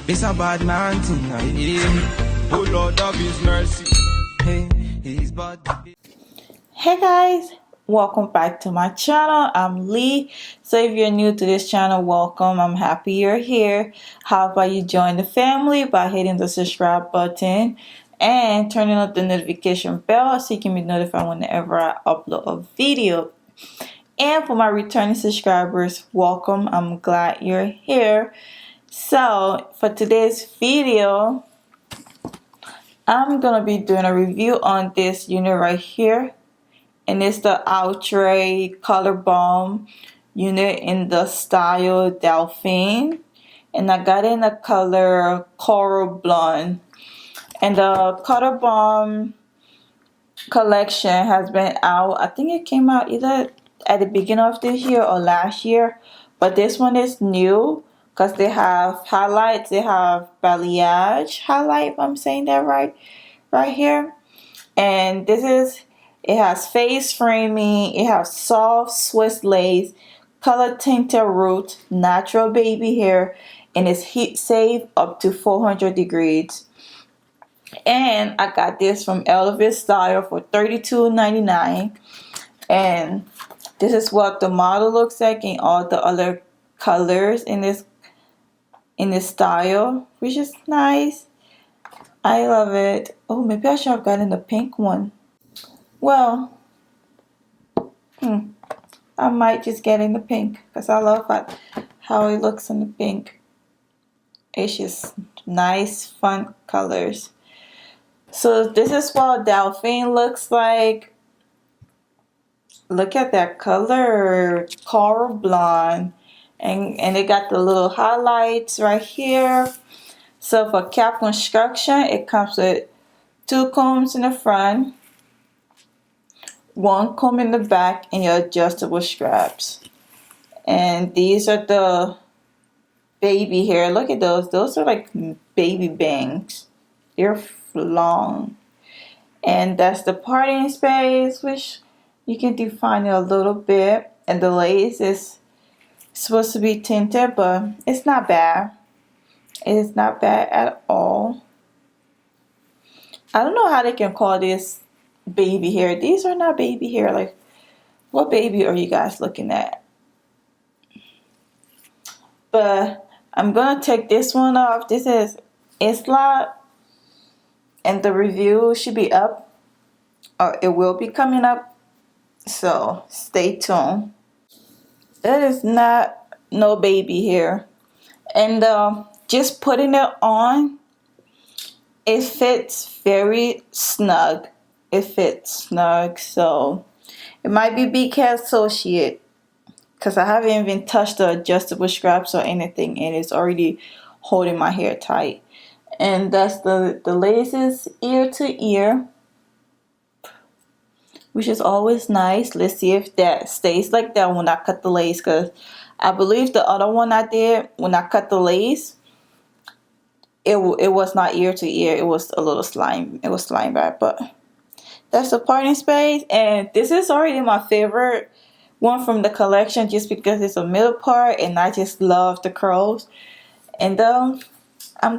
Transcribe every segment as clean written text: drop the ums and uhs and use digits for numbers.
It's a bad man tonight. Oh Lord of His mercy. Hey, He's bad. Hey guys, welcome back to my channel. I'm Lee. So if you're new to this channel, welcome. I'm happy you're here. How about you join the family by hitting the subscribe button and turning on the notification bell so you can be notified whenever I upload a video. And for my returning subscribers, welcome. I'm glad you're here. So for today's video, I'm gonna be doing a review on this unit right here. And it's the Outre Color Balm unit in the style Delphine. And I got it in the color Coral Blonde. And the Color Balm collection has been out. I think it came out either at the beginning of this year or last year. But this one is new because they have highlights. They have balayage highlight, if I'm saying that right here. And it has face framing, it has soft Swiss lace, color tinted root, natural baby hair, and it's heat safe up to 400 degrees. And I got this from Elevate Style for $32.99. And this is what the model looks like in all the other colors in this style, which is nice. I love it. Oh, maybe I should have gotten the pink one. Well, I might just get in the pink because I love how it looks in the pink. It's just nice, fun colors. So this is what Delphine looks like. Look at that color, coral blonde, and it got the little highlights right here. So for cap construction, it comes with 2 combs in the front, 1 comb in the back, and your adjustable straps. And these are the baby hair. Look at those. Those are like baby bangs. They're long. And that's the parting space, which you can define it a little bit. And the lace is supposed to be tinted, but it's not bad. It is not bad at all. I don't know how they can call this baby hair. These are not baby hair. Like, what baby are you guys looking at? But I'm gonna take this one off. This is Isla, and the review should be up, or it will be coming up. So stay tuned. That is not no baby hair, and just putting it on, it fits very snug. It fits snug, so it might be BK Associate because I haven't even touched the adjustable straps or anything, and it's already holding my hair tight. And that's the laces ear to ear, which is always nice. Let's see if that stays like that when I cut the lace, because I believe the other one I did when I cut the lace, it was not ear to ear. It was a little slime. It was slime back, but that's the parting space. And this is already my favorite one from the collection just because it's a middle part and I just love the curls. And I'm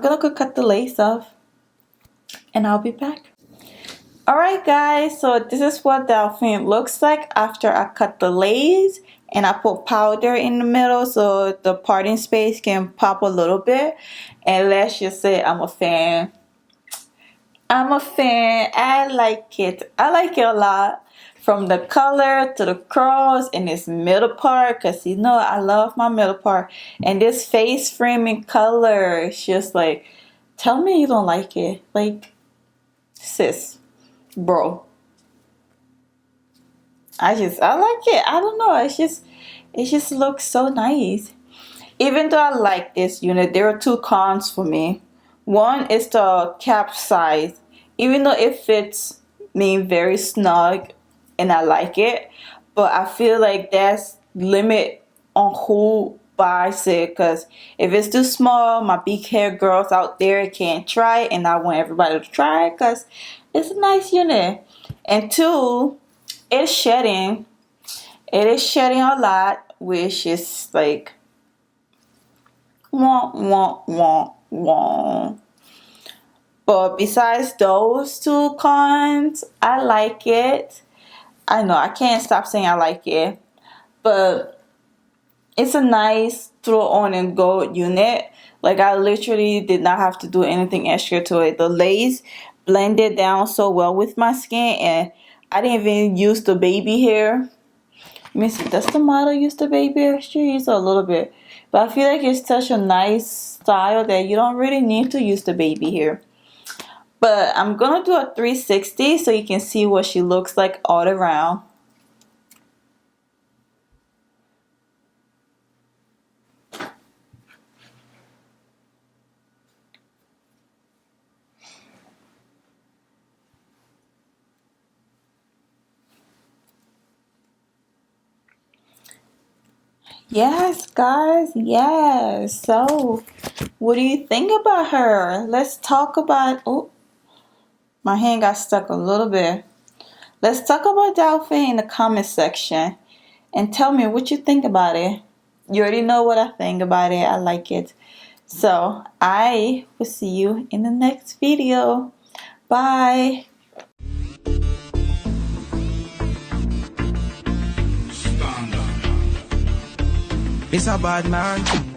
gonna go cut the lace off and I'll be back. Alright guys, so this is what Delphine looks like after I cut the lace and I put powder in the middle so the parting space can pop a little bit. And let's just say I'm a fan. I'm a fan. I like it. I like it a lot. From the color to the curls in this middle part, because you know I love my middle part. And this face framing color, it's just like, tell me you don't like it. Like, sis, bro. I like it. I don't know. It just looks so nice. Even though I like this unit, there are 2 cons for me. One is the cap size. Even though it fits me very snug and I like it, but I feel like that's limit on who buys it, because if it's too small, my big hair girls out there can't try it, and I want everybody to try it because it's a nice unit. And 2, it's shedding. It is shedding a lot, which is like wah wah wah Wow. But besides those two cons, I like it. I know I can't stop saying I like it. But it's a nice throw on and go unit. Like I literally did not have to do anything extra to it. The lace blended down so well with my skin, and I didn't even use the baby hair. Let me see, does the model use the baby hair? She used a little bit. But I feel like it's such a nice style that you don't really need to use the baby hair. But I'm gonna do a 360 so you can see what she looks like all around. Yes, guys, yes. So, what do you think about her? Let's talk about. Oh, my hand got stuck a little bit. Let's talk about Delphine in the comment section and tell me what you think about it. You already know what I think about it. I like it. So, I will see you in the next video. Bye. It's a bad man.